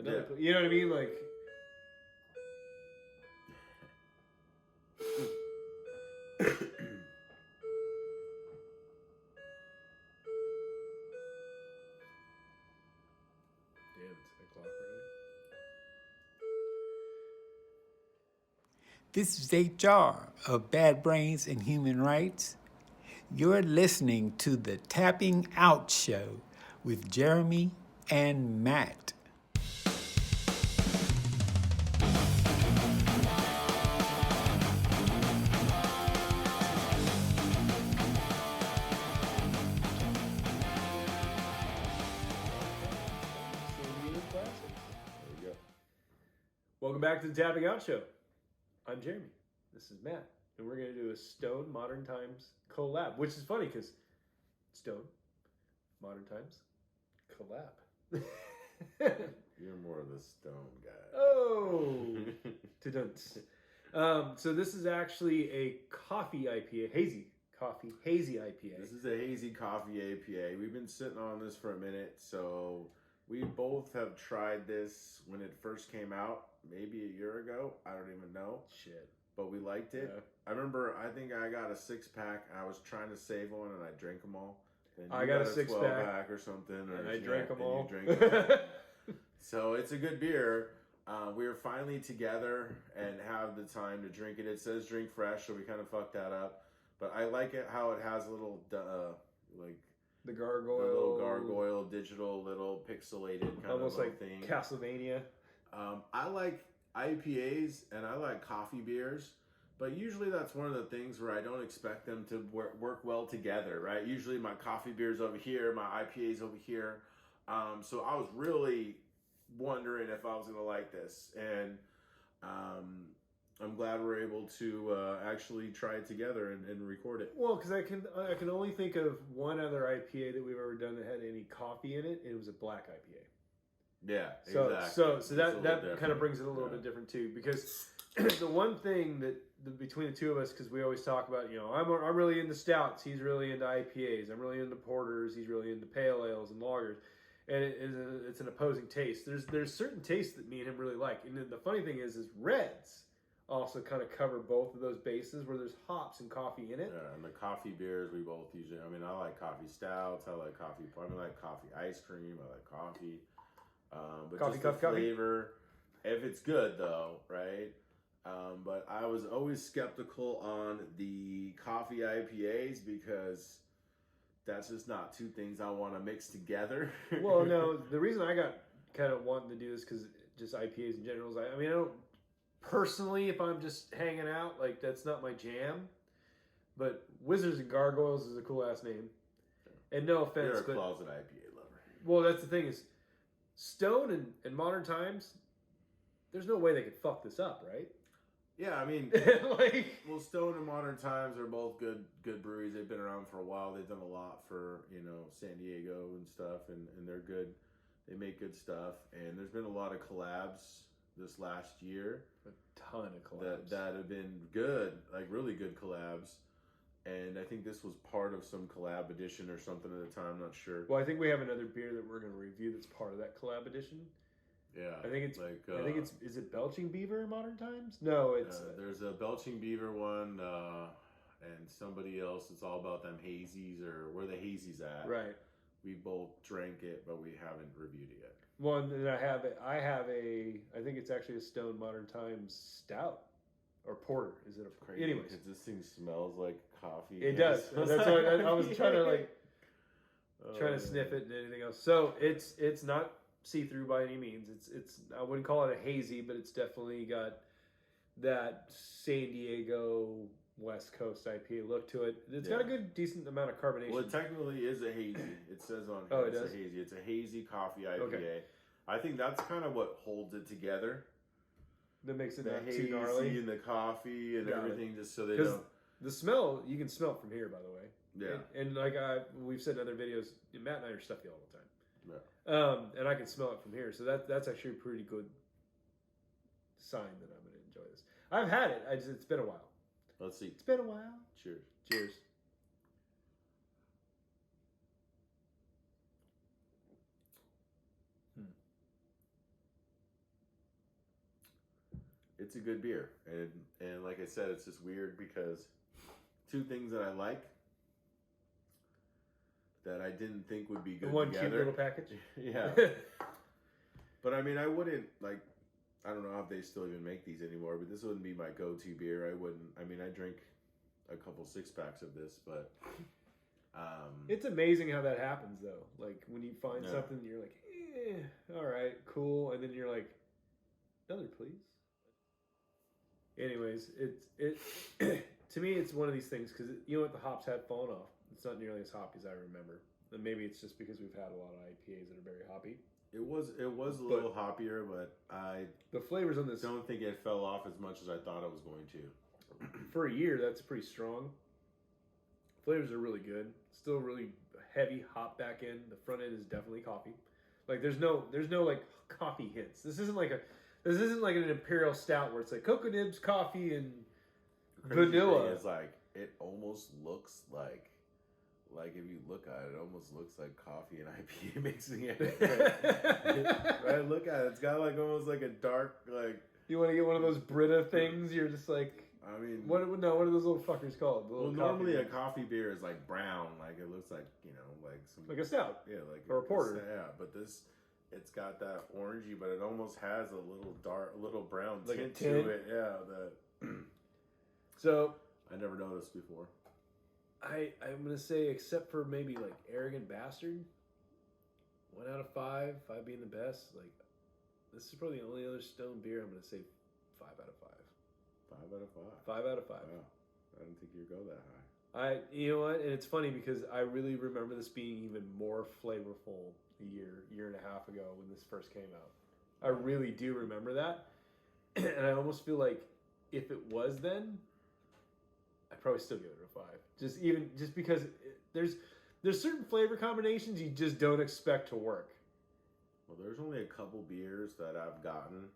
another. You know what I mean? Like. Damn, it's 8 o'clock already. This is HR of Bad Brains and Human Rights. You're listening to the Tapping Out Show with Jeremy and Matt. Welcome back to the Tapping Out Show. I'm Jeremy. This is Matt. And we're going to do a Stone Modern Times collab, which is funny because Stone, Modern Times, collab. You're more of the Stone guy. Oh! So this is actually a coffee IPA, hazy IPA. This is a hazy coffee IPA. We've been sitting on this for a minute, so we both have tried this when it first came out, maybe a year ago. I don't even know. Shit. But we liked it. Yeah. I remember, I think I got a 6-pack. I was trying to save one, and I drank them all. And I got a 12-pack or something. And I drank them all. So it's a good beer. We were finally together and have the time to drink it. It says drink fresh, so we kind of fucked that up. But I like it how it has a little, like... The gargoyle. The little gargoyle, digital, little pixelated kind almost of like thing. Castlevania. I like IPAs and I like coffee beers, but usually that's one of the things where I don't expect them to work well together, right? Usually my coffee beer's over here, my IPA's over here. So I was really wondering if I was going to like this. And I'm glad we're able to actually try it together and record it. Well, because I can only think of one other IPA that we've ever done that had any coffee in it, and it was a black IPA. Yeah, exactly. So that kind of brings it a little bit different too, because the one thing that between the two of us, because we always talk about, I'm really into stouts, he's really into IPAs, I'm really into porters, he's really into pale ales and lagers, and it's an opposing taste. There's certain tastes that me and him really like, and the funny thing is reds also kind of cover both of those bases where there's hops and coffee in it. Yeah, and the coffee beers we both usually, I like coffee stouts, I like coffee ice cream, I like coffee. But coffee, just the flavor, if it's good though, right? But I was always skeptical on the coffee IPAs because that's just not two things I want to mix together. Well, no, the reason I got kind of wanting to do this because just IPAs in general is, I don't personally, if I'm just hanging out, like that's not my jam. But Wizards and Gargoyles is a cool ass name. And no offense, You're a closet IPA lover. Well, that's the thing is, Stone and Modern Times, there's no way they could fuck this up, right? Yeah, I mean, well, Stone and Modern Times are both good breweries. They've been around for a while. They've done a lot for, San Diego and stuff, and they're good. They make good stuff. And there's been a lot of collabs this last year. A ton of collabs. That have been good, like really good collabs. And I think this was part of some collab edition or something at the time. I'm not sure. Well, I think we have another beer that we're going to review that's part of that collab edition. Yeah, I think it's is it Belching Beaver in Modern Times? No, it's there's a Belching Beaver one, and somebody else. It's all about them hazies or where the hazies at. Right. We both drank it, but we haven't reviewed it yet. Well, and I have I think it's actually a Stone Modern Times stout. Or porter, is it a crazy? Anyways, because this thing smells like coffee. It does. That's why I was trying to trying to sniff it and anything else. So it's not see through by any means. It's I wouldn't call it a hazy, but it's definitely got that San Diego West Coast IPA look to it. It's got a good decent amount of carbonation. Well, it technically is a hazy. It says on here it's a hazy. It's a hazy coffee IPA. Okay. I think that's kind of what holds it together. That makes it not hazy too gnarly. And the coffee and everything, just so they don't. The smell, you can smell it from here, by the way. Yeah. And like we've said in other videos, Matt and I are stuffy all the time. Yeah. And I can smell it from here, so that's actually a pretty good sign that I'm going to enjoy this. I've had it. It's been a while. Let's see. It's been a while. Cheers. Cheers. it's a good beer, and like I said, it's just weird because two things that I like that I didn't think would be good The one together. cute little package. Yeah. But I mean, I wouldn't like. I don't know if they still even make these anymore, but this wouldn't be my go-to beer. I wouldn't. I mean, I drink a couple 6-packs of this, but It's amazing how that happens, though. Like when you find Yeah. something, you're like, all right, cool, and then you're like, another, please. Anyways, it to me, it's one of these things because you know what, the hops had fallen off. It's not nearly as hoppy as I remember, and maybe it's just because we've had a lot of IPAs that are very hoppy. it was a little hoppier, but I The flavors on this don't think it fell off as much as I thought it was going to. for a year, that's pretty strong. Flavors are really good. Still really heavy hop back end. The front end is definitely coffee. Like there's no like coffee hints. This isn't like an imperial stout where it's like cocoa nibs, coffee, and Crazy vanilla. thing is, like, it almost looks like if you look at it, it almost looks like coffee and IPA mixing it. Right? Look at it. It's got like almost like a dark, like, You want to get one of those Brita things? You're just like, I mean, what are those little fuckers called? The well, little normally a coffee coffee beer is like brown, like it looks like, you know, like some, like a stout. yeah, like or a porter. Yeah, but this, it's got that orangey, but it almost has a little dark, little brown Like a tint tint? to it. Yeah, that So I never noticed before. I'm gonna say, except for maybe like Arrogant Bastard, 1 out of 5, 5 being the best. Like this is probably the only other Stone beer I'm gonna say 5 out of 5. 5 out of 5. 5 out of 5. Wow, I didn't think you'd go that high. You know what? And it's funny because I really remember this being even more flavorful a year and a half ago when this first came out. I really do remember that, and I almost feel like if it was then, I'd probably still give it a 5. Just because there's certain flavor combinations you just don't expect to work. Well, there's only a couple beers that I've gotten,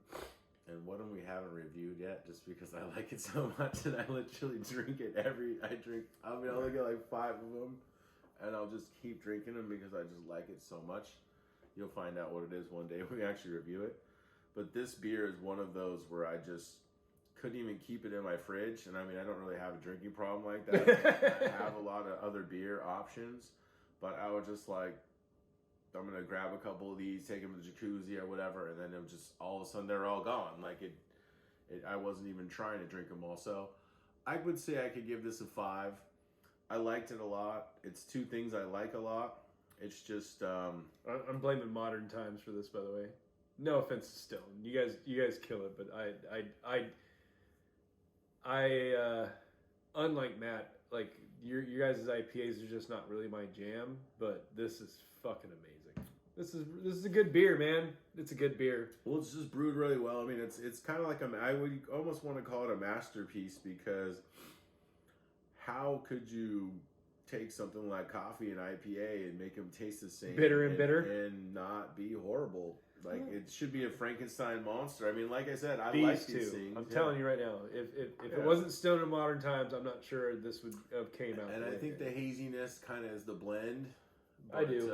and one of them we haven't reviewed yet, just because I like it so much, and I literally drink it I'll look at like 5 of them, and I'll just keep drinking them because I just like it so much. You'll find out what it is one day when we actually review it. But this beer is one of those where I just couldn't even keep it in my fridge, and I mean, I don't really have a drinking problem like that. I have a lot of other beer options, but I was just like, I'm gonna grab a couple of these, take them to the jacuzzi or whatever, and then it was just all of a sudden they're all gone. Like I wasn't even trying to drink them all. So I would say I could give this a 5. I liked it a lot. It's 2 things I like a lot. It's just I'm blaming Modern Times for this, by the way. No offense to Stone, you guys kill it, but I unlike Matt, like your guys' IPAs are just not really my jam, but this is fucking amazing. This is a good beer, man. It's a good beer. Well, it's just brewed really well. I mean, it's kind of like I would almost want to call it a masterpiece, because how could you take something like coffee and IPA and make them taste the same, Bitter and bitter, and not be horrible? Like, it should be a Frankenstein monster. I mean, like I said, I these like two. these things. I'm telling you right now, if it wasn't Stone in Modern Times, I'm not sure this would have came out. And I think the haziness kind of is the blend. I do.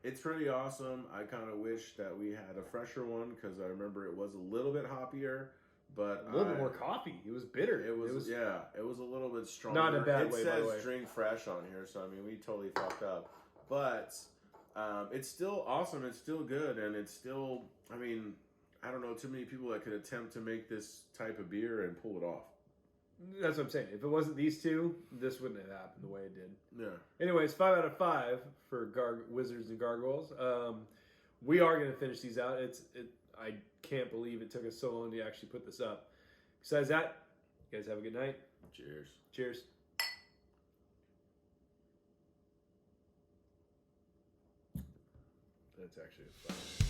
It's really awesome. I kind of wish that we had a fresher one, because I remember it was a little bit hoppier, but a little bit more coffee. It was bitter. It was a little bit stronger. Not in a bad it way, by the way. says drink fresh on here, so I mean, we totally fucked up. But it's still awesome. It's still good, and it's still, I mean, I don't know too many people that could attempt to make this type of beer and pull it off. That's what I'm saying. If it wasn't these two, this wouldn't have happened the way it did. Yeah. Anyways, 5 out of 5 for Wizards and Gargoyles. We are going to finish these out. I can't believe it took us so long to actually put this up. Besides that, you guys have a good night. Cheers. Cheers. That's actually fun.